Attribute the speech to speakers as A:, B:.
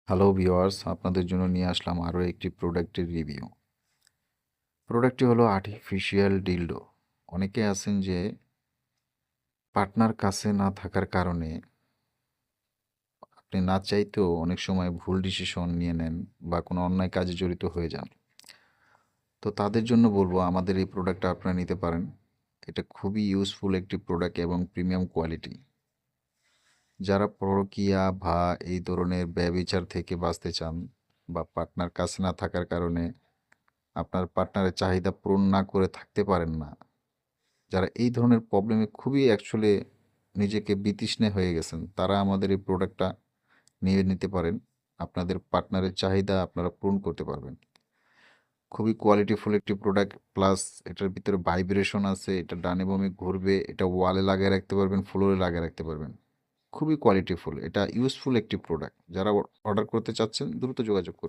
A: Hello viewers, আপনাদের জন্য নিয়ে আসলাম আরও একটি প্রোডাক্টের রিভিউ। প্রোডাক্টটি হলো আর্টিফিশিয়াল ডিলডো। অনেকে আছেন যে পার্টনার কাছে না থাকার কারণে আপনি না চাইতেও অনেক সময় ভুল ডিসিশন নিয়ে নেন বা কোনো অন্যায় কাজে জড়িত হয়ে যান। তো তাদের জন্য বলবো আমাদের এই প্রোডাক্টটা আপনারা নিতে পারেন। এটা খুবই ইউজফুল একটি প্রোডাক্ট এবং প্রিমিয়াম কোয়ালিটি। যারা পরকীয়া বা এই ধরনের ব্যভিচার থেকে বাঁচতে চান বা পার্টনার কাছে না থাকার কারণে আপনার পার্টনারের চাহিদা পূরণ না করে থাকতে পারেন না। যারা এই ধরনের প্রবলেমে খুবই অ্যাকচুয়ালি নিজেকে বিতৃষ্ণা হয়ে গেছেন, তারা আমাদের এই প্রোডাক্টটা নিয়ে নিতে পারেন। আপনাদের পার্টনারের চাহিদা আপনারা পূরণ করতে পারবেন। খুবই কোয়ালিটিফুল একটি প্রোডাক্ট প্লাস এটার ভিতরে ভাইব্রেশন আছে, এটা ডানে বামে ঘুরবে, এটা ওয়ালে লাগিয়ে রাখতে পারবেন, ফ্লোরে লাগিয়ে রাখতে পারবেন। খুবই কোয়ালিটিফুল, এটা ইউজফুল একটি প্রোডাক্ট। যারা অর্ডার করতে চাচ্ছেন দ্রুত যোগাযোগ করুন।